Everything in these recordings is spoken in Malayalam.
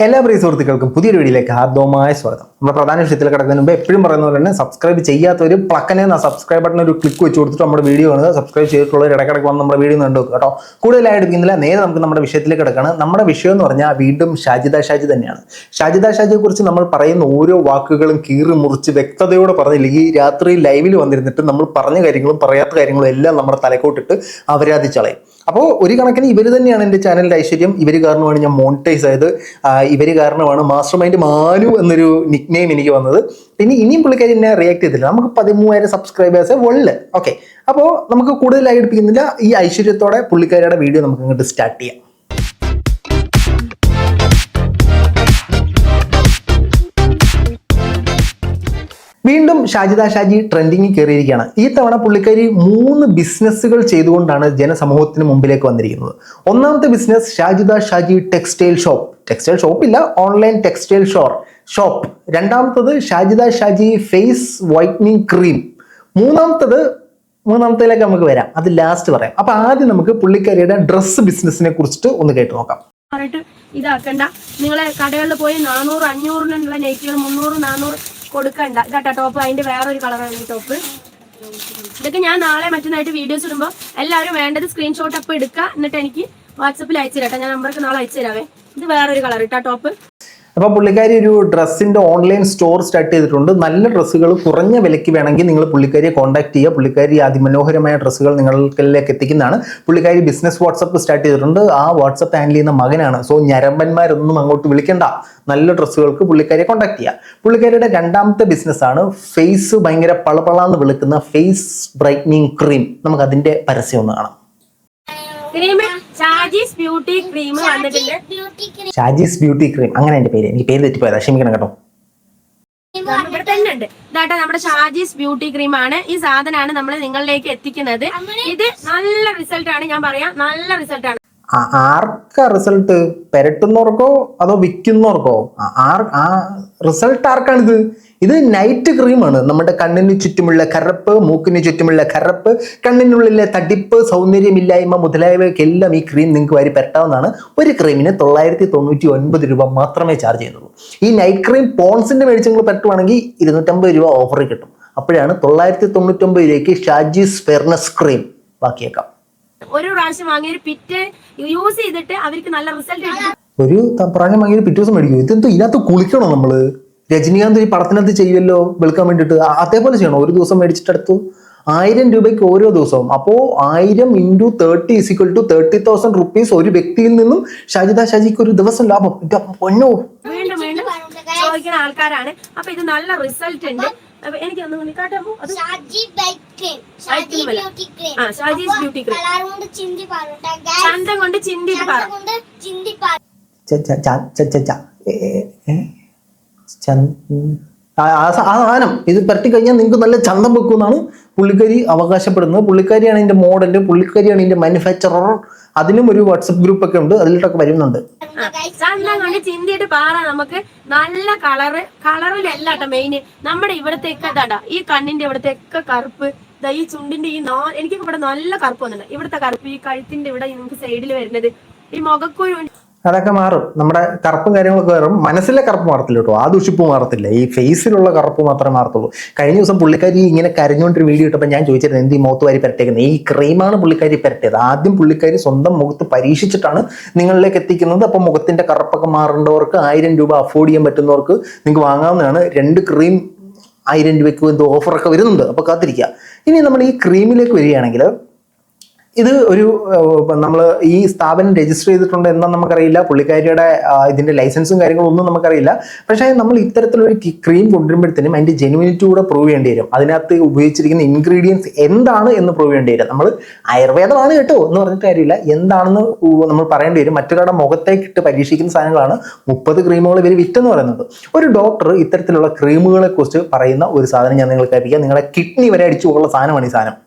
എല്ലാ പ്രിയ സുഹൃത്തുക്കൾക്കും പുതിയൊരു വീഡിയോയിലേക്ക് ഹാർദവമായ സ്വാഗതം. നമ്മുടെ പ്രധാന വിഷയത്തിൽ കിടക്കുന്നതിന് മുമ്പ് എപ്പോഴും പറയുന്ന പോലെ തന്നെ സബ്സ്ക്രൈബ് ചെയ്യാത്തവരും പ്ലക്കനെ സബ്സ്ക്രൈബ് ബട്ടൺ ഒരു ക്ലിക്ക് വെച്ച് കൊടുത്തിട്ട് നമ്മുടെ വീഡിയോ കാണുക. സബ്സ്ക്രൈബ് ചെയ്തിട്ടുള്ളവർ ഇടയ്ക്കിടയ്ക്ക് വന്ന് നമ്മുടെ വീഡിയോ കണ്ടു കേട്ടോ. കൂടുതലായി എടുക്കുന്നില്ല, നേരെ നമുക്ക് നമ്മുടെ വിഷയത്തിലേക്ക് കിടക്കുകയാണ്. നമ്മുടെ വിഷയം എന്ന് പറഞ്ഞാൽ വീണ്ടും ഷാജിദ ഷാജി തന്നെയാണ്. ഷാജിദ ഷാജിയെ കുറിച്ച് നമ്മൾ പറയുന്ന ഓരോ വാക്കുകളും കീറി മുറിച്ച് വ്യക്തതയോടെ പറഞ്ഞില്ലെങ്കിൽ രാത്രി ലൈവിൽ വന്നിരുന്നിട്ട് നമ്മൾ പറഞ്ഞ കാര്യങ്ങളും പറയാത്ത കാര്യങ്ങളും എല്ലാം നമ്മുടെ തലക്കോട്ടിട്ട് അവരാധിച്ചളയും. അപ്പോൾ ഒരു കണക്കിന് ഇവർ തന്നെയാണ് എൻ്റെ ചാനലിൻ്റെ ഐശ്വര്യം. ഇവർ കാരണമാണ് ഞാൻ മോണിറ്റൈസ് ആയത്. ഇവർ കാരണമാണ് മാസ്റ്റർ മൈൻഡ് മാനു എന്നൊരു നിക് നെയിം എനിക്ക് വന്നത്. പിന്നെ ഇനിയും പുള്ളിക്കാരി എന്നെ റിയാക്ട് ചെയ്തില്ല. നമുക്ക് 13,000 സബ്സ്ക്രൈബേഴ്സ് ഉള്ളു. ഓക്കെ, അപ്പോൾ നമുക്ക് കൂടുതലായി എടുപ്പിക്കുന്നില്ല. ഈ ഐശ്വര്യത്തോടെ പുള്ളിക്കാരിയുടെ വീഡിയോ നമുക്ക് ഇങ്ങോട്ട് സ്റ്റാർട്ട് ചെയ്യാം. വീണ്ടും ഷാജിദ ഷാജി ട്രെൻഡിങ്ങിൽ കയറിയിരിക്കുകയാണ്. ഈ തവണ പുള്ളിക്കാരി 3 ബിസിനസ്സുകൾ ചെയ്തുകൊണ്ടാണ് ജനസമൂഹത്തിന് മുമ്പിലേക്ക് വന്നിരിക്കുന്നത്. ഒന്നാമത്തെ business Shajida Shaji textile shop. Textile ഷോപ്പില്ല, ഓൺലൈൻ ടെക്സ്റ്റൈൽ ഷോപ്പ്. രണ്ടാമത്തത് Shajida Shaji face whitening cream. മൂന്നാമത്തേലേക്ക് നമുക്ക് വരാം, അത് ലാസ്റ്റ് പറയാം. അപ്പൊ ആദ്യം നമുക്ക് പുള്ളിക്കാരിയുടെ ഡ്രസ്സ് ബിസിനസിനെ കുറിച്ചിട്ട് ഒന്ന് കേട്ട് നോക്കാം. ഇതാക്കണ്ട, നിങ്ങളെ കടകളിൽ പോയി 400-500 നൈറ്റികൾ 300-400 കൊടുക്കണ്ട. ഇതാട്ടാ ടോപ്പ്, അതിന്റെ വേറൊരു കളറാണ് ഈ ടോപ്പ്. ഇതൊക്കെ ഞാൻ നാളെ മറ്റന്നായിട്ട് വീഡിയോസ് ഇടുമ്പോൾ എല്ലാവരും വേണ്ടത് സ്ക്രീൻഷോട്ട് അപ്പ് എടുക്കുക, എന്നിട്ട് എനിക്ക് വാട്സപ്പിൽ അയച്ചു തരാം. ഞാൻ നമ്പർക്ക് നാളെ അയച്ചു തരാവേ. ഇത് വേറൊരു കളർ ഇട്ടാ ടോപ്പ്. അപ്പോൾ പുള്ളിക്കാരി ഒരു ഡ്രസ്സിൻ്റെ ഓൺലൈൻ സ്റ്റോർ സ്റ്റാർട്ട് ചെയ്തിട്ടുണ്ട്. നല്ല ഡ്രസ്സുകൾ കുറഞ്ഞ വിലയ്ക്ക് വേണമെങ്കിൽ നിങ്ങൾ പുള്ളിക്കാരിയെ കോൺടാക്ട് ചെയ്യുക. പുള്ളിക്കാരി അതിമനോഹരമായ ഡ്രസ്സുകൾ നിങ്ങളിലേക്ക് എത്തിക്കുന്നതാണ്. പുള്ളിക്കാരി ബിസിനസ് വാട്സപ്പ് സ്റ്റാർട്ട് ചെയ്തിട്ടുണ്ട്. ആ വാട്സപ്പ് ഹാൻഡിൽ ചെയ്യുന്ന മകനാണ്. സോ ഞരമ്പന്മാരൊന്നും അങ്ങോട്ട് വിളിക്കണ്ട. നല്ല ഡ്രസ്സുകൾക്ക് പുള്ളിക്കാരിയെ കോൺടാക്ട് ചെയ്യുക. പുള്ളിക്കാരിയുടെ രണ്ടാമത്തെ ബിസിനസ്സാണ് ഫേസ് ഭയങ്കര പളപളാന്ന് വിളിക്കുന്ന ഫേസ് ബ്രൈറ്റനിങ് ക്രീം. നമുക്ക് അതിൻ്റെ പരസ്യം ഒന്ന് കാണാം. ഷാജീസ് ബ്യൂട്ടി ക്രീം വന്നിട്ടുണ്ട്. ഷാജീസ് ബ്യൂട്ടി ക്രീം, അങ്ങനെ എൻ്റെ പേര്. എനിക്ക് പേര് തെറ്റിപ്പോയതാ, ക്ഷമിക്കണം കേട്ടോ. ഇവിടെ തന്നെ ഉണ്ട്. ഇതാട്ടെ നമ്മുടെ ഷാജീസ് ബ്യൂട്ടി ക്രീം ആണ്. ഈ സാധനമാണ് നമ്മൾ നിങ്ങളിലേക്ക് എത്തിക്കുന്നത്. ഇത് നല്ല റിസൾട്ട് ആണ്, ഞാൻ പറയാം, നല്ല റിസൾട്ട് ആണ്. ആർക്കാ റിസൾട്ട്? പെരട്ടുന്നവർക്കോ അതോ വിൽക്കുന്നവർക്കോ? റിസൾട്ട് ആർക്കാണിത്? ഇത് നൈറ്റ് ക്രീമാണ്. നമ്മുടെ കണ്ണിന് ചുറ്റുമുള്ള കറുപ്പ്, മൂക്കിന് ചുറ്റുമുള്ള കറുപ്പ്, കണ്ണിനുള്ളിലെ തടിപ്പ്, സൗന്ദര്യമില്ലായ്മ മുതലായവയ്ക്കെല്ലാം ഈ ക്രീം നിങ്ങൾക്ക് വാരി പരട്ടാവുന്നതാണ്. ഒരു ക്രീമിന് 999 രൂപ മാത്രമേ ചാർജ് ചെയ്യുന്നുള്ളൂ. ഈ നൈറ്റ് ക്രീം പോൺസിന്റെ മേടിച്ച് നിങ്ങൾ പരട്ടുവാണെങ്കിൽ 250 രൂപ ഓഫറിൽ കിട്ടും. അപ്പോഴാണ് 999 രൂപയ്ക്ക് ഷാജീസ് ഫെയർനെസ് ക്രീം ബാക്കിയേക്കാം. ഒരു പ്രാവശ്യം വാങ്ങിയൊരു പിറ്റ് യൂസ് ചെയ്തിട്ട് അവർക്ക് നല്ല റിസൾട്ട് കിട്ടും. ഒരു പ്രാവശ്യം വാങ്ങിയൊരു പിറ്റേ ദിവസം മേടിക്കും. ഇതെന്തോ ഇതിനകത്ത് കുളിക്കണോ നമ്മള്? രജനീകാന്ത് ഈ പടത്തിനകത്ത് ചെയ്യുമല്ലോ വെളുക്കാൻ വേണ്ടിയിട്ട്, അതേപോലെ ചെയ്യണം. ഒരു ദിവസം മേടിച്ചിട്ടെടുത്തു 1000 രൂപയ്ക്ക് ഓരോ ദിവസവും. അപ്പോൾ 1000 × 30 = 30,000 റുപ്പീസ് ഒരു വ്യക്തിയിൽ നിന്നും ഷാജിദ ഷാജിക്ക് ഒരു ദിവസം ലാഭം. പൊന്നോ, വീണ്ടും വീണ്ടും ചോദിക്കുന്ന ആൾക്കാരാണ്. അപ്പൊ ഇത് നല്ല റിസൾട്ട് ഉണ്ട്. എനിക്ക് ചന്തം കൊണ്ട് ചിന്തിട്ട് സാധനം ഇത് പരട്ടി കഴിഞ്ഞാൽ നിങ്ങൾക്ക് നല്ല ചന്തം വെക്കുമെന്നാണ് പുള്ളിക്കാരി അവകാശപ്പെടുന്നത്. പുള്ളിക്കാരിയാണ് ഇതിന്റെ മോഡല്, പുള്ളിക്കാരിയാണ് ഇതിന്റെ മാനുഫാക്ചറർ. അതിനും ഒരു വാട്സപ്പ് ഗ്രൂപ്പ് ഒക്കെ ഉണ്ട്, അതിലോട്ടൊക്കെ വരുന്നുണ്ട്. ചന്തം കൊണ്ട് ചിന്തിയിട്ട് പാറ നമുക്ക് നല്ല കളറിലല്ലാട്ടോ മെയിന്. നമ്മുടെ ഇവിടത്തേക്ക് ഇതാ, ഈ കണ്ണിന്റെ ഇവിടത്തേക്ക് കറുപ്പ്, ഈ ചുണ്ടിന്റെ എനിക്ക് ഇവിടെ നല്ല കറുപ്പ് വന്നിട്ടുണ്ട്. ഇവിടുത്തെ കറുപ്പ്, ഈ കഴുത്തിന്റെ ഇവിടെ നമുക്ക് സൈഡിൽ വരുന്നത്, ഈ മുഖക്കുരു, അതൊക്കെ മാറും. നമ്മുടെ കറുപ്പും കാര്യങ്ങളൊക്കെ മാറും. മനസ്സിലെ കറുപ്പ് മാറത്തില്ല കേട്ടോ, ആ ദുഷിപ്പ് മാറത്തില്ല. ഈ ഫേസിലുള്ള കറുപ്പ് മാത്രമേ മാറത്തുള്ളൂ. കഴിഞ്ഞ ദിവസം പുള്ളിക്കാരി ഇങ്ങനെ കരഞ്ഞുകൊണ്ടൊരു വീഡിയോ ഇട്ടപ്പോൾ ഞാൻ ചോദിച്ചിരുന്നു, എന്ത് ഈ മുഖത്ത് വാരി പരട്ടേക്കുന്നത്? ഈ ക്രീമാണ് പുള്ളിക്കാരി പരട്ടിയത്. ആദ്യം പുള്ളിക്കാരി സ്വന്തം മുഖത്ത് പരീക്ഷിച്ചിട്ടാണ് നിങ്ങളിലേക്ക് എത്തിക്കുന്നത്. അപ്പോൾ മുഖത്തിന്റെ കറുപ്പൊക്കെ മാറേണ്ടവർക്ക് 1000 രൂപ അഫോർഡ് ചെയ്യാൻ പറ്റുന്നവർക്ക് നിങ്ങൾക്ക് വാങ്ങാവുന്നതാണ്. 2 ക്രീം 1000 രൂപയ്ക്ക് എന്തോ ഓഫറൊക്കെ വരുന്നുണ്ട്. അപ്പോൾ കാത്തിരിക്കുക. ഇനി നമ്മൾ ഈ ക്രീമിലേക്ക് വരികയാണെങ്കിൽ, ഇത് ഒരു നമ്മൾ ഈ സ്ഥാപനം രജിസ്റ്റർ ചെയ്തിട്ടുണ്ട് എന്നാ നമുക്കറിയില്ല. പുള്ളിക്കാരിയുടെ ഇതിന്റെ ലൈസൻസും കാര്യങ്ങളും ഒന്നും നമുക്കറിയില്ല. പക്ഷേ നമ്മൾ ഇത്തരത്തിലൊരു ക്രീം കൊണ്ടുവരുമ്പോഴത്തേനും അതിന്റെ ജെനുവിനിറ്റി കൂടെ പ്രൂവ് ചെയ്യേണ്ടി വരും. അതിനകത്ത് ഉപയോഗിച്ചിരിക്കുന്ന ഇൻഗ്രീഡിയൻസ് എന്താണ് എന്ന് പ്രൂവ് ചെയ്യേണ്ടി വരും. നമ്മൾ ആയുർവേദമാണ് കേട്ടോ എന്ന് പറഞ്ഞിട്ട് കാര്യമില്ല, എന്താണെന്ന് നമ്മൾ പറയേണ്ടി വരും. മറ്റൊരാളുടെ മുഖത്തേക്ക് ഇട്ട് പരീക്ഷിക്കുന്ന സാധനങ്ങളാണ് 30 ക്രീമുകൾ ഇവർ വിറ്റെന്ന് പറയുന്നത്. ഒരു ഡോക്ടർ ഇത്തരത്തിലുള്ള ക്രീമുകളെ കുറിച്ച് പറയുന്ന ഒരു സാധനം ഞാൻ നിങ്ങൾക്ക് അറിയിക്കാം. നിങ്ങളുടെ കിഡ്നി വരെ അടിച്ചു പോകുന്ന സാധനമാണ് ഈ സാധനം.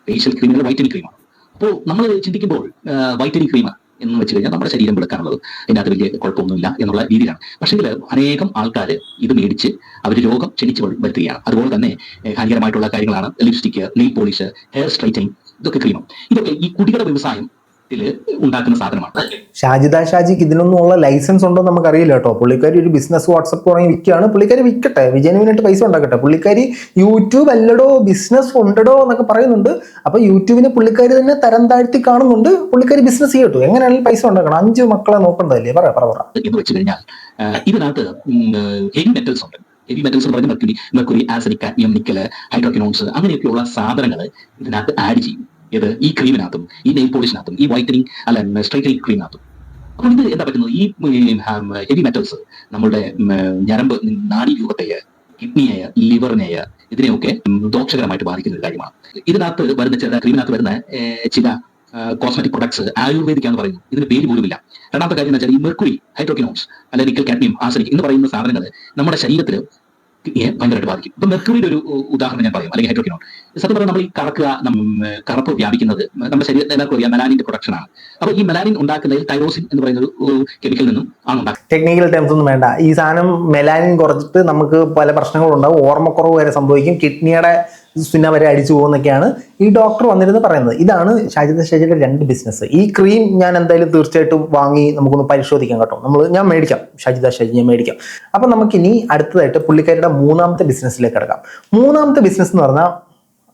ഫേഷ്യൽ ക്രീമുകൾ വൈറ്റനിങ് ക്രീമാണ്. അപ്പോൾ നമ്മൾ ചിന്തിക്കുമ്പോൾ വൈറ്റനിങ് ക്രീം എന്ന് വെച്ച് കഴിഞ്ഞാൽ നമ്മുടെ ശരീരം വെളുക്കാനുള്ളത്, അതിനകത്ത് വലിയ കുഴപ്പമൊന്നുമില്ല എന്നുള്ള രീതിയിലാണ്. പക്ഷേ അനേകം ആൾക്കാർ ഇത് മേടിച്ച് അവർ രോഗം ക്ഷണിച്ച് വരുത്തുകയാണ്. അതുപോലെ തന്നെ ഹാനികരമായിട്ടുള്ള കാര്യങ്ങളാണ് lipstick, nail polish, hair straightening, ഇതൊക്കെ ക്രീമും. ഇതൊക്കെ ഈ കുടികളുടെ വ്യവസായം ഉണ്ടാക്കുന്ന സാധനമാണ്. ഷാജിദ ഷാജിക്ക് ഇതിനൊന്നുമുള്ള ലൈസൻസ് ഉണ്ടോ എന്ന് നമുക്കറിയില്ല കേട്ടോ. പുള്ളിക്കാരി ഒരു ബിസിനസ് വാട്സപ്പ് തുടങ്ങി വിൽക്കുകയാണ്. പുള്ളിക്കാരി വിൽക്കട്ടെ, വിജയനുവിനായിട്ട് പൈസ ഉണ്ടാക്കട്ടെ. പുള്ളിക്കാരി യൂട്യൂബ് അല്ലടോ ബിസിനസ് ഉണ്ടടോ എന്നൊക്കെ പറയുന്നുണ്ട്. അപ്പൊ യൂട്യൂബിനെ പുള്ളിക്കാരി തന്നെ തരം താഴ്ത്തി കാണുന്നുണ്ട്. പുള്ളിക്കാരി ബിസിനസ് ചെയ്യട്ടു, എങ്ങനെയാണെങ്കിലും പൈസ ഉണ്ടാക്കണം. 5 മക്കളെ നോക്കണ്ടതല്ലേ? പറ. എന്ന് വെച്ച് കഴിഞ്ഞാൽ ഇതിനകത്ത് ഹെവി മെറ്റൽസ് ഉണ്ട്. ഹെവി മെറ്റൽസ് എന്ന് പറഞ്ഞാൽ മെർക്കുറി, ആസിഡിക്, കാഡ്മിയം, നിക്കൽ, ഹൈഡ്രോക്വിനോൺസ് അങ്ങനെയൊക്കെയുള്ള സാധനങ്ങൾ ഇതിനകത്ത് ആഡ് ചെയ്യും. ഇത് ഈ ക്രീമിനകത്തും ഈ നെയിൽ പോളിഷിനകത്തും ഈ വൈറ്റനിങ് അല്ല സ്ട്രൈറ്റനിങ് ക്രീമിനകത്തും. അപ്പോൾ ഇത് എന്താ പറ്റുന്നത്? ഈ ഹെവി മെറ്റൽസ് നമ്മുടെ ഞരമ്പ് നാഡീരൂപത്തെയോ കിഡ്നിയെയോ ലിവറിനെയോ ഇതിനെയൊക്കെ ദോഷകരമായിട്ട് ബാധിക്കുന്ന ഒരു കാര്യമാണ്. ഇതിനകത്ത് വരുന്ന ചില ക്രീമിനകത്ത് വരുന്ന ചില കോസ്മെറ്റിക് പ്രൊഡക്ട്സ് ആയുർവേദിക്കാന്ന് പറയുന്നു. ഇതിന് പേര് പോലുമില്ല. രണ്ടാമത്തെ കാര്യം എന്ന് വെച്ചാൽ ഈ മെർക്കുറി, ഹൈഡ്രോക്വിനോൺസ് അല്ലെങ്കിൽ നിക്കൽ, കാഡ്മിയം, ആർസനിക് എന്ന് പറയുന്ന സാധനങ്ങൾ നമ്മുടെ ശരീരത്തിൽ ഭയങ്കരമായിട്ട് ബാധിക്കും. ഇപ്പൊ മെർക്കുറിയുടെ ഒരു ഉദാഹരണം ഞാൻ പറയും, അല്ലെങ്കിൽ ഹൈഡ്രോക്വിനോൺ. സത്യം പറഞ്ഞാൽ നമ്മൾ ഈ കറുപ്പ് വ്യാപിക്കുന്നത് നമ്മുടെ ശരീരത്തിൽ എല്ലാവർക്കും അറിയാം മെലാനിന്റെ പ്രൊഡക്ഷൻ ആണ്. അപ്പൊ ഈ മെലാനിൻ ഉണ്ടാക്കുന്നതിൽ തൈറോസിൻ എന്ന് പറയുന്ന ഒരു കെമിക്കൽ നിന്നും ആണ് ഉണ്ടാക്കുന്നത്. ടെക്നിക്കൽ ടേംസ് ഒന്നും വേണ്ട. ഈ സാധനം മെലാനിൻ കുറച്ചിട്ട് നമുക്ക് പല പ്രശ്നങ്ങളുണ്ടാവും. ഓർമ്മക്കുറവ് വരെ സംഭവിക്കും, കിഡ്നിയുടെ സുന്ന വരെ അടിച്ചു പോകുന്നൊക്കെയാണ് ഈ ഡോക്ടർ വന്നിരുന്ന് പറയുന്നത്. ഇതാണ് ഷാജിദ ഷാജിയുടെ 2 ബിസിനസ്. ഈ ക്രീം ഞാൻ എന്തായാലും തീർച്ചയായിട്ടും വാങ്ങി നമുക്കൊന്ന് പരിശോധിക്കാം കേട്ടോ. ഞാൻ മേടിക്കാം, ഷാജിദ ഷാജി ഞാൻ മേടിക്കാം. അപ്പം നമുക്കിനി അടുത്തതായിട്ട് പുള്ളിക്കാരുടെ 3ാമത്തെ ബിസിനസ്സിലേക്ക് കിടക്കാം. 3ാമത്തെ ബിസിനസ് എന്ന് പറഞ്ഞാൽ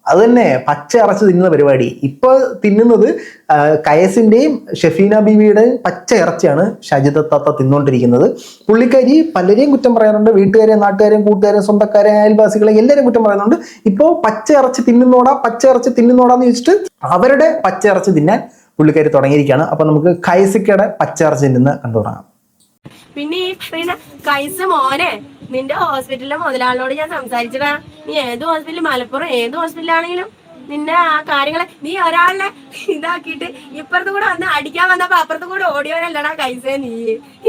അത് തന്നെ പച്ച ഇറച്ചി തിന്നുന്ന പരിപാടി. ഇപ്പൊ തിന്നുന്നത് കയസിന്റെയും ഷെഫീന ബീവിയുടെയും പച്ച ഇറച്ചിയാണ് ഷാജിദ താത്ത തിന്നുകൊണ്ടിരിക്കുന്നത്. പുള്ളിക്കാരി പലരെയും കുറ്റം പറയാറുണ്ട്, വീട്ടുകാരെയും നാട്ടുകാരെയും കൂട്ടുകാരെയും സ്വന്തക്കാരെയും അയൽവാസികളെ എല്ലാവരെയും കുറ്റം പറയുന്നുണ്ട്. ഇപ്പോൾ പച്ച ഇറച്ചി തിന്നുന്നോടാന്ന് ചോദിച്ചിട്ട് അവരുടെ പച്ച ഇറച്ചി തിന്നാൻ പുള്ളിക്കാരി തുടങ്ങിയിരിക്കുകയാണ്. അപ്പൊ നമുക്ക് കൈസിക്കയുടെ പച്ച ഇറച്ചി തിന്നുന്ന കണ്ടു തുടങ്ങാം. പിന്നെ ഈ പറയുന്ന കൈസ് മോനെ, നിന്റെ ഹോസ്പിറ്റലിലെ മുതലാളിനോട് ഞാൻ സംസാരിച്ചതാ. നീ ഏത് ഹോസ്പിറ്റൽ, മലപ്പുറം ഏത് ഹോസ്പിറ്റലാണെങ്കിലും നിന്റെ ആ കാര്യങ്ങളെ നീ ഒരാളിനെ ഇതാക്കിയിട്ട് ഇപ്പുറത്ത് കൂടെ വന്ന് അടിക്കാൻ വന്നപ്പോ അപ്പുറത്ത് കൂടെ ഓടിയവനല്ലടാ കൈസേ. നീ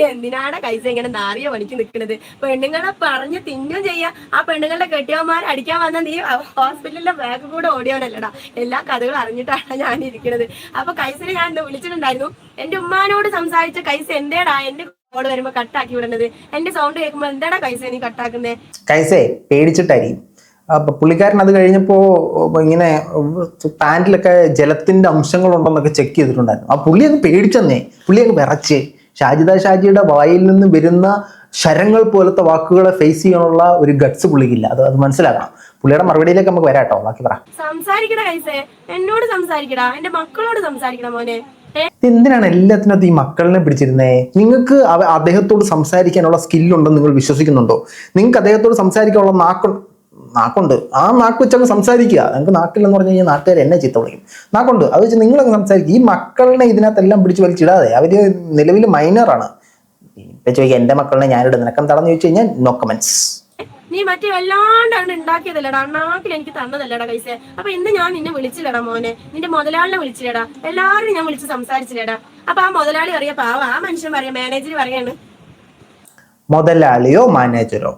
എന്തിനാണ് കൈസ ഇങ്ങനെ നാറിയ പണിക്ക് നിൽക്കുന്നത്? പെണ്ണുങ്ങളെ പറഞ്ഞ് തിന്നും ചെയ്യാ. ആ പെണ്ണുങ്ങളുടെ കെട്ടിയവന്മാർ അടിക്കാൻ വന്ന നീ ഹോസ്പിറ്റലിന്റെ ബാക്ക് കൂടെ ഓടിയവനല്ലടാ. എല്ലാ കഥകളും അറിഞ്ഞിട്ടാണ് ഞാൻ ഇരിക്കുന്നത്. അപ്പൊ കൈസിനെ ഞാൻ വിളിച്ചിട്ടുണ്ടായിരുന്നു. എന്റെ ഉമ്മാനോട് സംസാരിച്ച കൈസ എന്തേടാ എന്റെ കോഡ് വരുമ്പോ കട്ടാക്കി വിടുന്നത്? എന്റെ സൗണ്ട് കേൾക്കുമ്പോ എന്താടാ കൈസേ നീ കട്ടാക്കുന്നേ? കൈസേ പേടിച്ചിട്ടായിരിക്കും. അപ്പൊ പുള്ളിക്കാരൻ അത് കഴിഞ്ഞപ്പോ ഇങ്ങനെ പാൻറ്റിലൊക്കെ ജലത്തിന്റെ അംശങ്ങളുണ്ടോന്നൊക്കെ ചെക്ക് ചെയ്തിട്ടുണ്ടായിരുന്നു. ആ പുള്ളി അങ്ങ് പേടിച്ചെന്നേ, പുള്ളി അങ്ങ് വിറച്ച്. ഷാജിദ ഷാജിയുടെ വായിൽ നിന്ന് വരുന്ന ശരങ്ങൾ പോലത്തെ വാക്കുകളെ ഫേസ് ചെയ്യാനുള്ള ഒരു ഗട്സ് പുള്ളിക്കില്ല. അത് മനസ്സിലാക്കണം. പുള്ളിയുടെ മറുപടിയിലേക്ക് നമുക്ക് വരാട്ടോ. ബാക്കി പറ. സംസാരിക്കടാ കൈസേ, എന്നോട് സംസാരിക്കടാ, എന്റെ മക്കളോട് സംസാരിക്കടാ മോനെ. എന്തിനാണ് എല്ലാത്തിനകത്ത് ഈ മക്കളിനെ പിടിച്ചിരുന്നേ? നിങ്ങൾക്ക് അദ്ദേഹത്തോട് സംസാരിക്കാനുള്ള സ്കില്ലുണ്ടെന്ന് നിങ്ങൾ വിശ്വസിക്കുന്നുണ്ടോ? നിങ്ങൾക്ക് അദ്ദേഹത്തോട് സംസാരിക്കാനുള്ള നാക്കുണ്ട്. ആ നാക്ക് വെച്ചങ്ങ് സംസാരിക്കുക. നിങ്ങൾക്ക് നാക്കില്ലെന്ന് പറഞ്ഞു കഴിഞ്ഞാൽ നാട്ടുകാർ എന്നെ ചീത്ത വിളിക്കും. നാക്കുണ്ട്, അത് വെച്ച് നിങ്ങളങ്ങ് സംസാരിക്കുക. ഈ മക്കളിനെ ഇതിനകത്തെല്ലാം പിടിച്ച് വലിച്ചിടാതെ. അവര് നിലവിൽ മൈനറാണ്. ഇപ്പൊ ചോദിക്കുക എന്റെ മക്കളിനെ ഞാനിടും, നിനക്കെന്താണെന്ന് ചോദിച്ചു കഴിഞ്ഞാൽ നോ കമന്റ്സ്. നീ മറ്റേ വല്ലാണ്ടാണ് ഉണ്ടാക്കിയതല്ലടാ, നാക്കിൽ എനിക്ക് തന്നതല്ലടാ കൈസേ. അപ്പൊ ഇന്ന് ഞാൻ നിന്നെ വിളിച്ചില്ലടാ മോനെ, നിന്റെ മുതലാളിനെ വിളിച്ചില്ലടാ, എല്ലാവരും ഞാൻ വിളിച്ച് സംസാരിച്ചില്ലടാ. അപ്പൊ ആ മുതലാളി പറയാ പാവ, ആ മനുഷ്യൻ പറയാ, മാനേജർ പറയാണ്. മുതലാളിയോ മാനേജരോ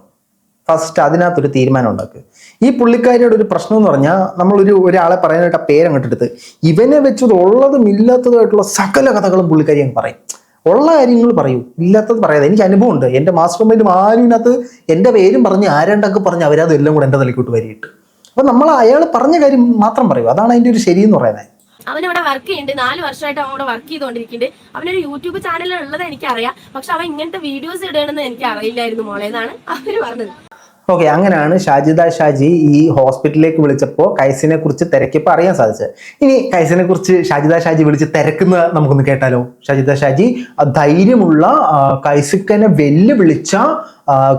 ഫസ്റ്റ് അതിനകത്തൊരു തീരുമാനം ഉണ്ടാക്കുക. ഈ പുള്ളിക്കാരിയുടെ ഒരു പ്രശ്നം എന്ന് പറഞ്ഞാൽ ഒരാളെ പറയാനായിട്ട് ആ പേരങ്ങോട്ടെടുത്ത് ഇവനെ വെച്ചത് ഉള്ളതും ഇല്ലാത്തതുമായിട്ടുള്ള സകല കഥകളും പുള്ളിക്കാരി അങ്ങ് പറയും. ഉള്ള കാര്യങ്ങൾ പറയൂ, ഇല്ലാത്തത് പറയാതെ. എനിക്ക് അനുഭവമുണ്ട്. എൻ്റെ മാസ്റ്റർ മൈൻഡും ആരും ഇതിനകത്ത് എൻ്റെ പേരും പറഞ്ഞ് ആരണ്ടൊക്കെ പറഞ്ഞ് അവരത് എല്ലാം കൂടെ എൻ്റെ തലയ്ക്കോട്ട് വരിയിട്ട്. അപ്പൊ നമ്മൾ അയാൾ പറഞ്ഞ കാര്യം മാത്രം പറയൂ. അതാണ് അതിൻ്റെ ഒരു ശരി എന്ന് പറയുന്നത്. അവനിവിടെ വർക്ക് ചെയ്യുന്നുണ്ട്, 4 വർഷമായിട്ട് അവൻ ഇവിടെ വർക്ക് ചെയ്തുകൊണ്ടിരിക്കുന്നുണ്ട്. അവനൊരു യൂട്യൂബ് ചാനൽ ഉള്ളത് എനിക്കറിയാം, പക്ഷെ അവൻ ഇങ്ങനത്തെ വീഡിയോസ് ഇടണമെന്ന് എനിക്ക് അറിയില്ലായിരുന്നു മോളെ എന്നാണ് അവര് പറഞ്ഞത്. ഓക്കെ, അങ്ങനെയാണ് ഷാജിദ ഷാജി ഈ ഹോസ്പിറ്റലിലേക്ക് വിളിച്ചപ്പോൾ കൈസിനെ കുറിച്ച് തിരക്കിയപ്പോൾ അറിയാൻ സാധിച്ചത്. ഇനി കൈസിനെ കുറിച്ച് ഷാജിദ ഷാജി വിളിച്ച് തിരക്കുന്നത് നമുക്കൊന്ന് കേട്ടാലോ. ഷാജിദ ഷാജി ധൈര്യമുള്ള കൈസിക്കനെ വെല്ലുവിളിച്ച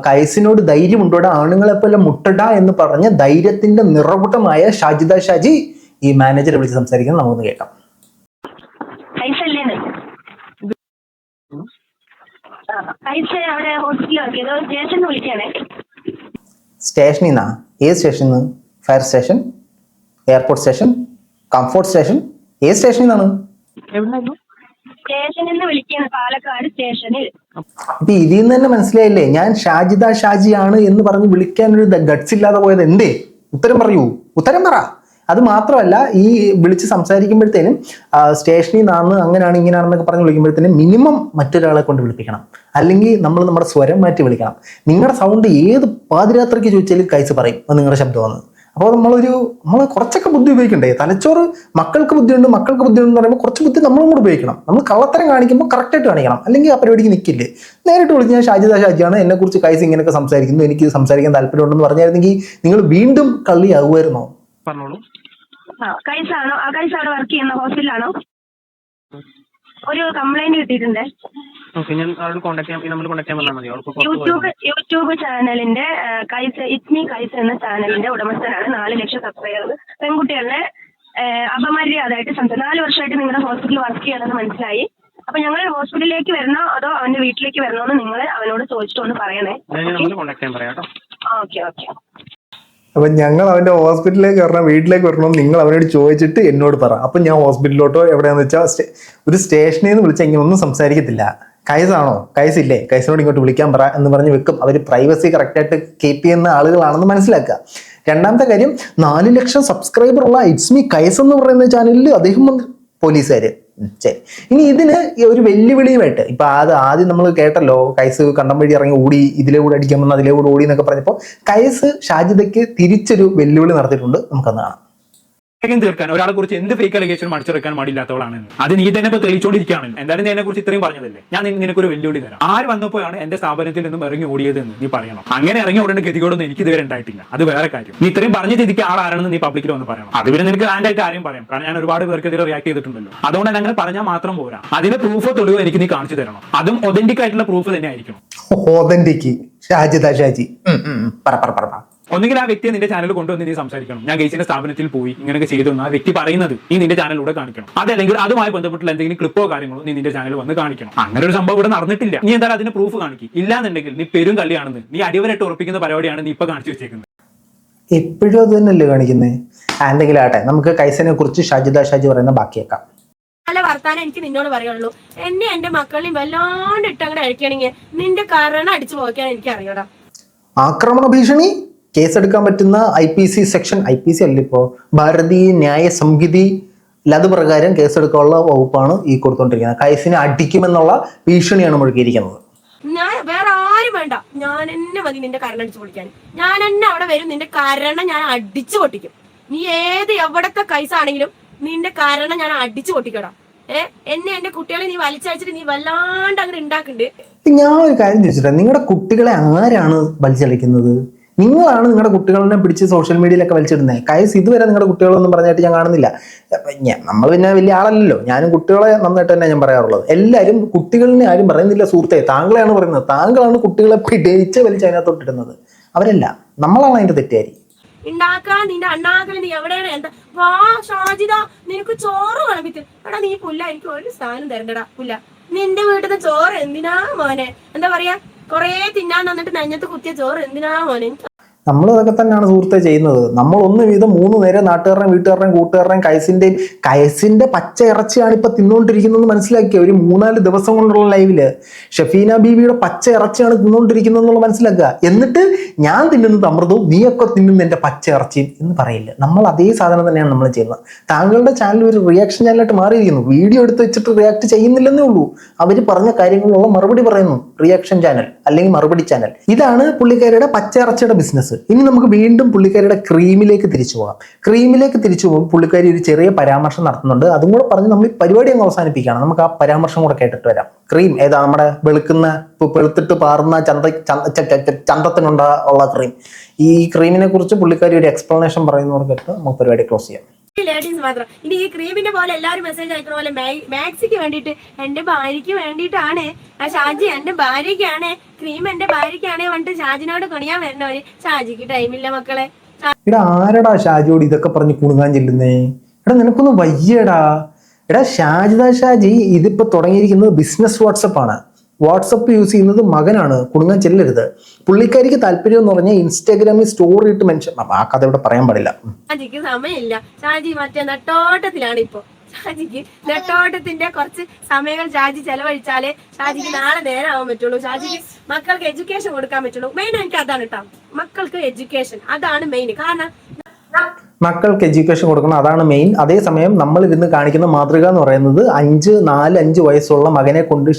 കൈസിനോട് ധൈര്യമുണ്ടോടെ ആണുങ്ങളെപ്പോലെ മുട്ടട എന്ന് പറഞ്ഞ ധൈര്യത്തിന്റെ നിറകുട്ടമായ ഷാജിദ ഷാജി ഈ മാനേജറെ വിളിച്ച് സംസാരിക്കുന്നത് നമുക്കൊന്ന് കേൾക്കാം. സ്റ്റേഷനിൽ നിന്നാ? ഏത് സ്റ്റേഷനിൽ നിന്ന്? Fire station, airport station, comfort station, ഏത് സ്റ്റേഷനിൽ നിന്നാണ്? പാലക്കാട് സ്റ്റേഷനിൽ. ഇപ്പൊ ഇതിൽ നിന്ന് തന്നെ മനസ്സിലായില്ലേ ഞാൻ ഷാജിദ ഷാജിയാണ് എന്ന് പറഞ്ഞ് വിളിക്കാനൊരു ഗട്സ് ഇല്ലാതെ പോയത് എന്തേ? ഉത്തരം പറയൂ, ഉത്തരം പറ. അത് മാത്രമല്ല, ഈ വിളിച്ച് സംസാരിക്കുമ്പോഴത്തേനും സ്റ്റേഷനിൽ നിന്നാണ് അങ്ങനെയാണ് ഇങ്ങനെയാണെന്നൊക്കെ പറഞ്ഞ് വിളിക്കുമ്പോഴത്തേനും മിനിമം മറ്റൊരാളെ കൊണ്ട് വിളിപ്പിക്കണം. അല്ലെങ്കിൽ നമ്മൾ നമ്മുടെ സ്വരം മാറ്റി വിളിക്കണം. നിങ്ങളുടെ സൗണ്ട് ഏത് പാതിരാത്രിക്ക് ചോദിച്ചാലും കൈസ് പറയും അത് നിങ്ങളുടെ ശബ്ദമാണ്. അപ്പോൾ നമ്മൾ കുറച്ചൊക്കെ ബുദ്ധി ഉപയോഗിക്കണ്ടേ? തലച്ചോറ് മക്കൾക്ക് ബുദ്ധിയുണ്ട് എന്ന് പറയുമ്പോൾ കുറച്ച് ബുദ്ധി നമ്മളും കൂടെ ഉപയോഗിക്കണം. നമ്മൾ കള്ളത്തരം കാണിക്കുമ്പോൾ കറക്റ്റായിട്ട് കാണിക്കണം, അല്ലെങ്കിൽ ആ പരിപാടിക്ക് നിൽക്കില്ലേ. നേരിട്ട് വിളിച്ച് ഞാൻ ഷാജിയാണ്, എന്നെക്കുറിച്ച് കൈസ് ഇങ്ങനെയൊക്കെ സംസാരിക്കുന്നു, എനിക്ക് സംസാരിക്കാൻ താല്പര്യമുണ്ടെന്ന് പറഞ്ഞായിരുന്നെങ്കിൽ നിങ്ങൾ വീണ്ടും കള്ളിയാകുമായിരുന്നോ? പറഞ്ഞോളൂ. കൈസാണോ? ആ കൈസ് അവിടെ വർക്ക് ചെയ്യുന്ന ഹോസ്പിറ്റലാണോ? ഒരു കംപ്ലൈന്റ് കിട്ടിയിട്ടുണ്ട്. ഓക്കെ, ഞാൻ അവരോട് കോൺടാക്ട് ചെയ്യാം. ഈ നമ്പർ കോൺടാക്ട് ചെയ്യാൻ പറഞ്ഞാൽ മതി. യൂട്യൂബ് ചാനലിന്റെ കൈസ് ഇറ്റ്മി കൈസ് എന്ന ചാനലിന്റെ ഉടമസ്ഥനാണ്. 4 ലക്ഷം സബ്സ്ക്രൈബർ. പെൺകുട്ടികളുടെ അപമര്യാദയായിട്ട് 4 വർഷമായിട്ട് നിങ്ങളുടെ ഹോസ്പിറ്റലിൽ വർക്ക് ചെയ്യണമെന്ന് മനസ്സിലായി. അപ്പൊ ഞങ്ങൾ ഹോസ്പിറ്റലിലേക്ക് വരണോ അതോ അവന്റെ വീട്ടിലേക്ക് വരണോ എന്ന് നിങ്ങൾ അവനോട് ചോദിച്ചിട്ട് ഒന്ന് പറയണേ. കോൺടാക്ട് ചെയ്യാൻ പറയാം കേട്ടോ. ഓക്കെ. അപ്പം ഞങ്ങൾ അവൻ്റെ ഹോസ്പിറ്റലിലേക്ക് വരണം, വീട്ടിലേക്ക് വരണമെന്ന് നിങ്ങൾ അവനോട് ചോദിച്ചിട്ട് എന്നോട് പറ. അപ്പം ഞാൻ ഹോസ്പിറ്റലിലോട്ടോ എവിടെയാണെന്ന് വെച്ചാൽ ഒരു സ്റ്റേഷനിൽ നിന്ന് വിളിച്ചാൽ ഇങ്ങനെ ഒന്നും സംസാരിക്കത്തില്ല. കൈസാണോ? കൈസില്ലേ? കൈസിനോട് ഇങ്ങോട്ട് വിളിക്കാൻ പറ എന്ന് പറഞ്ഞ് വെക്കും. അവർ പ്രൈവസി കറക്റ്റായിട്ട് കീപ്പ് ചെയ്യുന്ന ആളുകളാണെന്ന് മനസ്സിലാക്കുക. രണ്ടാമത്തെ കാര്യം, 4 ലക്ഷം സബ്സ്ക്രൈബർ ഉള്ള ഇറ്റ്സ് മീ കൈസ് എന്ന് പറയുന്ന ചാനലിൽ അദ്ദേഹം പോലീസുകാർ. ശരി, ഇനി ഇതിന് ഒരു വെല്ലുവിളിയുമായിട്ട് ഇപ്പൊ ആദ്യം നമ്മൾ കേട്ടല്ലോ, കൈസ് കണ്ടം വഴി ഇറങ്ങി ഓടി, ഇതിലെ കൂടെ അടിക്കാൻ വന്ന് അതിലെ കൂടെ ഓടി എന്നൊക്കെ പറഞ്ഞപ്പോൾ കൈസ് ഷാജിദയ്ക്ക് തിരിച്ചൊരു വെല്ലുവിളി നടത്തിയിട്ടുണ്ട്. നമുക്കന്ന് കാണാം. തീർക്കാൻ ഒരാളെ കുറിച്ച് എന്ത് ഫേക്ക് അലിഗേഷൻ മടിച്ചെടുക്കാൻ പാടില്ലാത്തവളാണ് അത് നീ തന്നെ ഇപ്പൊ തെളിയിച്ചോണ്ടിരിക്കുകയാണ്. എന്തായാലും നീ എന്നെ കുറിച്ച് ഇത്രയും പറഞ്ഞതല്ലേ, ഞാൻ നിനക്കൊരു വെല്ലുവിളി തരാം. ആര് വന്നപ്പോഴാണ് എന്റെ സ്ഥാപനത്തിൽ നിന്നും ഇറങ്ങി ഓടിയതെന്ന് നീ പറയണം. അങ്ങനെ ഇറങ്ങി ഓടേണ്ട ഗതികളൊന്നും എനിക്ക് ഇതുവരെ ഉണ്ടായിട്ടില്ല. അത് വേറെ കാര്യം. നീ ഇത്രയും പറഞ്ഞ സ്ഥിതിക്ക് ആളാരാണെന്ന് നീ പബ്ലിക്കിൽ വന്ന് പറയണം. അത് പിന്നെ നിനക്ക് ഗ്രാൻഡായിട്ട് ആരെയും പറയാം, കാരണം ഞാൻ ഒരുപാട് പേർക്കെതിരെ റിയാക്ട് ചെയ്തിട്ടുണ്ടല്ലോ. അതുകൊണ്ട് അങ്ങനെ പറഞ്ഞാൽ മാത്രം പോരാ, അതിന് പ്രൂഫോ തെളിവോ എനിക്ക് നീ കാണിച്ചു തരണം. അതും ഒതന്റിക് ആയിട്ടുള്ള പ്രൂഫ് തന്നെ ആയിരിക്കണം. ഒതന്റിക് ഷാജി ഒന്നുകിൽ ആ വ്യക്തിയെ നിന്റെ ചാനൽ കൊണ്ടുവന്ന് നീ സംസാരിക്കണം. ഞാൻ ഗെയ്സിന്റെ സ്ഥാപനത്തിൽ പോയി ഇങ്ങനെയൊക്കെ ചെയ്തു ആ വ്യക്തി പറയുന്നത് നീ നിന്റെ ചാനലിലൂടെ കാണിക്കണം. അതല്ലെങ്കിൽ അതുമായി ബന്ധപ്പെട്ടുള്ള എന്തെങ്കിലും ക്ലിപ്പോ കാര്യങ്ങളോ നീ നിന്റെ ചാനൽ വന്ന് കാണിക്കണം. അങ്ങനെ ഒരു സംഭവം ഇവിടെ നടന്നിട്ടില്ല. നീ എന്തായാലും അതിന് പ്രൂഫ് കാണിക്കും. ഇല്ലാന്നുണ്ടെങ്കിൽ നീ പെരും കള്ളിയാണെന്ന് നീ അടിവരായിട്ട് ഉറപ്പിക്കുന്ന പരിപാടിയാണ് നീ ഇപ്പൊ കാണിച്ചു വെച്ചേക്കുന്നത്. എപ്പോഴും അത് തന്നെയല്ലേ കാണിക്കുന്നത്? എന്തെങ്കിലും ആട്ടെ, നമുക്ക് കൈസിനെ കുറിച്ച് ഷാജി പറയുന്ന ബാക്കിയേക്കാം. നല്ല വർത്താനം എനിക്ക് നിന്നോട് പറയുള്ളൂ. എന്റെ മക്കളെയും വല്ലാണ്ട് ഇട്ടങ്ങനെ അഴിക്കണെങ്കിൽ നിന്റെ കാരണം അടിച്ചു പോകാൻ എനിക്ക് അറിയടാ. ആക്രമണ ഭീഷണി കേസെടുക്കാൻ പറ്റുന്ന IPC സെക്ഷൻ, IPC അല്ല ഇപ്പോ ഭാരതീയ ന്യായ സംഹിതി അത് പ്രകാരം കേസെടുക്കാനുള്ള വകുപ്പാണ് ഈ കൊടുത്തോണ്ടിരിക്കുന്നത്. കൈസിനെ അടിക്കുമെന്നുള്ള ഭീഷണിയാണ് മുഴുകിയിരിക്കുന്നത്. ഞാൻ വേറെ ആരും വേണ്ട, ഞാൻ എന്നെ മതി നിന്റെ കരണം അടിച്ചു പൊട്ടിക്കാൻ. ഞാൻ എന്നെ അവിടെ വരും, നിന്റെ കാരണം ഞാൻ അടിച്ചു പൊട്ടിക്കും. നീ എവിടത്തെ കൈസാണെങ്കിലും നിന്റെ കാരണം ഞാൻ അടിച്ചു പൊട്ടിക്കടാ. എന്റെ കുട്ടികളെ നീ വലിച്ചടിച്ചിട്ട് നീ വല്ലാണ്ട് അങ്ങനെ ഉണ്ടാക്കുന്നുണ്ട്. ഞാൻ ഒരു കാര്യം ചോദിച്ചിട്ടാ, നിങ്ങളുടെ കുട്ടികളെ ആരാണ് വലിച്ചടിക്കുന്നത്? നിങ്ങളാണ് നിങ്ങളുടെ കുട്ടികളെ പിടിച്ച് സോഷ്യൽ മീഡിയയിലൊക്കെ വലിച്ചിടുന്നത്. കൈസ് ഇതുവരെ നിങ്ങളുടെ കുട്ടികളൊന്നും പറഞ്ഞായിട്ട് ഞാൻ കാണുന്നില്ല. നമ്മൾ പിന്നെ വലിയ ആളല്ലല്ലോ, ഞാനും കുട്ടികളെ നന്നായിട്ട് തന്നെ ഞാൻ പറയാറുള്ളത്. എല്ലാവരും കുട്ടികളിനെ ആരും പറയുന്നില്ല സുഹൃത്തെ, താങ്കളെയാണ് പറയുന്നത്. താങ്കളാണ് കുട്ടികളെ പിടിച്ച് വലിച്ച് അതിനകത്തോട്ട് ഇടുന്നത്, അവരല്ല, നമ്മളാണ് അതിന്റെ തെറ്റുകാരി. ഉണ്ടാക്കാൻ നിന്റെ അണ്ണാക്കല് നീ എവിടെയാണ്? എന്താ വാ ഷാജിദ, നിനക്ക് ചോറ് വിളമ്പിട്ട് എടാ നീ പുല്ല, എനിക്ക് ഒരു സ്ഥാനം തരണ്ടടാ പുല്ല. നിന്റെ വീട്ടിലെ ചോറ് എന്തിനാ മോനെ? എന്താ പറയാ, കൊറേ തിന്നാൻ തന്നിട്ട് നെഞ്ഞത്ത് കുത്തിയ ചോറ് എന്തിനാ മോനെ? നമ്മൾ അതൊക്കെ തന്നെയാണ് സുഹൃത്തെ ചെയ്യുന്നത്. നമ്മൾ 1 വീതം 3 നേരം നാട്ടുകാരുടെയും വീട്ടുകാരുടെയും കൂട്ടുകാരുടെയും കൈസിന്റെ പച്ച ഇറച്ചിയാണ് ഇപ്പൊ തിന്നുകൊണ്ടിരിക്കുന്നത് മനസ്സിലാക്കിയ. ഒരു 3-4 ദിവസം കൊണ്ടുള്ള ലൈവില് ഷഫീന ബീവിയുടെ പച്ച ഇറച്ചിയാണ് തിന്നുകൊണ്ടിരിക്കുന്നത് എന്നുള്ള മനസ്സിലാക്കുക. എന്നിട്ട് ഞാൻ തിന്നുന്നത് അമൃതവും നീയൊക്കെ തിന്നുന്ന എന്റെ പച്ച ഇറച്ചിയും എന്ന് പറയില്ല. നമ്മൾ അതേ സാധനം തന്നെയാണ് നമ്മൾ ചെയ്യുന്നത്. താങ്കളുടെ ചാനൽ ഒരു റിയാക്ഷൻ ചാനലായിട്ട് മാറിയിരിക്കുന്നു. വീഡിയോ എടുത്ത് വെച്ചിട്ട് റിയാക്ട് ചെയ്യുന്നില്ലെന്നേ ഉള്ളൂ. അവർ പറഞ്ഞ കാര്യങ്ങളുള്ള മറുപടി പറയുന്നു. റിയാക്ഷൻ ചാനൽ അല്ലെങ്കിൽ മറുപടി ചാനൽ. ഇതാണ് പുള്ളിക്കാരിയുടെ പച്ച ഇറച്ചിയുടെ ബിസിനസ്. ഇനി നമുക്ക് വീണ്ടും പുള്ളിക്കാരിയുടെ ക്രീമിലേക്ക് തിരിച്ചു പോകാം. ക്രീമിലേക്ക് തിരിച്ചു പോകുമ്പോൾ പുള്ളിക്കാരി ഒരു ചെറിയ പരാമർശം നടത്തുന്നുണ്ട്. അതും കൂടെ പറഞ്ഞ് നമ്മൾ ഈ പരിപാടി അങ്ങ് അവസാനിപ്പിക്കുകയാണ്. നമുക്ക് ആ പരാമർശം കൂടെ കേട്ടിട്ട് വരാം. ക്രീം ഏതാ? നമ്മുടെ വെളുത്തിട്ട് പാറുന്ന ചന്തത്തിനുള്ള ക്രീം. ഈ ക്രീമിനെ കുറിച്ച് പുള്ളിക്കാരി ഒരു എക്സ്പ്ലനേഷൻ പറയുന്നവർ കേട്ട് നമുക്ക് പരിപാടി ക്ലോസ് ചെയ്യാം. ലേഡീസ് മാത്രം. ഇനി ഈ ക്രീമിന്റെ പോലെ എല്ലാവരും മെസ്സേജ് അയക്കണ പോലെ മാക്സിക്ക് വേണ്ടിയിട്ട് എന്റെ ഭാര്യയ്ക്ക് വേണ്ടിയിട്ടാണ്, ആ ഷാജി എന്റെ ഭാര്യയ്ക്കാണ്, ക്രീം എന്റെ ഭാര്യയ്ക്കാണ് പറഞ്ഞിട്ട് ഷാജിനോട് കൊണിയാൻ വരണവര്. ഷാജിക്ക് ടൈമില്ല മക്കളെ. എടാ ആരടാ ഷാജിയോട് ഇതൊക്കെ പറഞ്ഞ് കുണുങ്ങാൻ ചെല്ലുന്നേ? എടാ നിനക്കൊന്നും വയ്യടാ. എടാ ഷാജി ഇതിപ്പോ തുടങ്ങിയിരിക്കുന്നത് ബിസിനസ് വാട്സപ്പാണ്. വാട്സപ്പ് യൂസ് ചെയ്യുന്നത് മകനാണ്. കുടുങ്ങാൻ ചെല്ലരുത്. പുള്ളിക്കാരിക്ക് താല്പര്യം എന്ന് പറഞ്ഞാൽ ഇൻസ്റ്റാഗ്രാമിൽ സ്റ്റോറി ഇട്ട് മെൻഷൻ, ആ കഥ ഇവിടെ പറയാൻ പാടില്ല. ഷാജിക്ക് സമയമില്ല. ഷാജി മറ്റേ നെട്ടോട്ടത്തിലാണ് ഇപ്പൊ. ഷാജിക്ക് നെട്ടോട്ടത്തിന്റെ കുറച്ച് സമയങ്ങൾ ഷാജി ചെലവഴിച്ചാലേ ഷാജിക്ക് നാളെ നേരം ആവാൻ പറ്റുള്ളൂ. ഷാജിക്ക് മക്കൾക്ക് എഡ്യൂക്കേഷൻ കൊടുക്കാൻ പറ്റുള്ളൂ. മെയിൻ എനിക്ക് അതാണ് കേട്ടോ, മക്കൾക്ക് എഡ്യൂക്കേഷൻ അതാണ് മെയിൻ. കാരണം മക്കൾക്ക് എഡ്യൂക്കേഷൻ കൊടുക്കണം, അതാണ് മെയിൻ. അതേസമയം നമ്മൾ ഇരുന്ന് കാണിക്കുന്ന മാതൃക എന്ന് പറയുന്നത് 4-5 വയസ്സുള്ള മകനെ കൊണ്ട്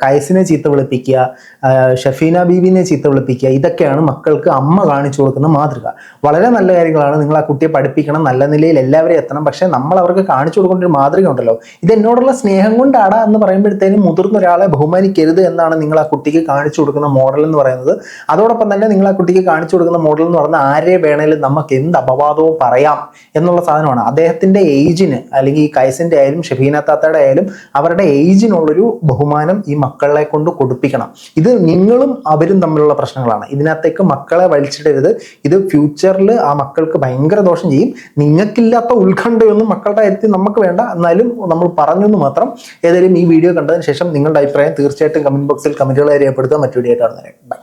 കയസിനെ ചീത്ത വിളിപ്പിക്കുക, ഷഫീന ബീബിനെ ചീത്ത വിളിപ്പിക്കുക, ഇതൊക്കെയാണ് മക്കൾക്ക് അമ്മ കാണിച്ചു കൊടുക്കുന്ന മാതൃക. വളരെ നല്ല കാര്യങ്ങളാണ്, നിങ്ങൾ ആ കുട്ടിയെ പഠിപ്പിക്കണം, നല്ല നിലയിൽ എല്ലാവരെയും എത്തണം. പക്ഷെ നമ്മൾ അവർക്ക് കാണിച്ചു കൊടുക്കേണ്ട ഒരു മാതൃക ഉണ്ടല്ലോ, ഇത് എന്നോടുള്ള സ്നേഹം കൊണ്ടാടാ എന്ന് പറയുമ്പോഴത്തേനും മുതിർന്ന ഒരാളെ ബഹുമാനിക്കരുത് എന്നാണ് നിങ്ങൾ ആ കുട്ടിക്ക് കാണിച്ചു കൊടുക്കുന്ന മോഡൽ എന്ന് പറയുന്നത്. അതോടൊപ്പം തന്നെ നിങ്ങൾ ആ കുട്ടിക്ക് കാണിച്ചു കൊടുക്കുന്ന മോഡൽ എന്ന് പറയുന്നത് ആരെ വേണേലും നമുക്ക് എന്ത് അപവാദവും പറയാം എന്നുള്ള സാധനമാണ്. അദ്ദേഹത്തിന്റെ ഏജിന്, അല്ലെങ്കിൽ ഈ കൈസിന്റെ ആയാലും ഷഫീന താത്തയുടെ ആയാലും അവരുടെ ഏജിനുള്ളൊരു ബഹുമാനം ഈ മക്കളെ കൊണ്ട് കൊടുപ്പിക്കണം. ഇത് നിങ്ങളും അവരും തമ്മിലുള്ള പ്രശ്നങ്ങളാണ്. ഇതിനകത്തേക്ക് മക്കളെ വലിച്ചിടരുത്. ഇത് ഫ്യൂച്ചറിൽ ആ മക്കൾക്ക് ഭയങ്കര ദോഷം ചെയ്യും. നിങ്ങൾക്കില്ലാത്ത ഉത്കണ്ഠയൊന്നും മക്കളുടെ കാര്യത്തിൽ നമുക്ക് വേണ്ട, എന്നാലും നമ്മൾ പറഞ്ഞെന്ന് മാത്രം. ഏതായാലും ഈ വീഡിയോ കണ്ടതിന് ശേഷം നിങ്ങളുടെ അഭിപ്രായം തീർച്ചയായിട്ടും കമന്റ് ബോക്സിൽ കമന്റുകളായി രേഖപ്പെടുത്തുക. മറ്റു വീഡിയോ ആയിട്ട് കാണുന്നവരെ ബൈ.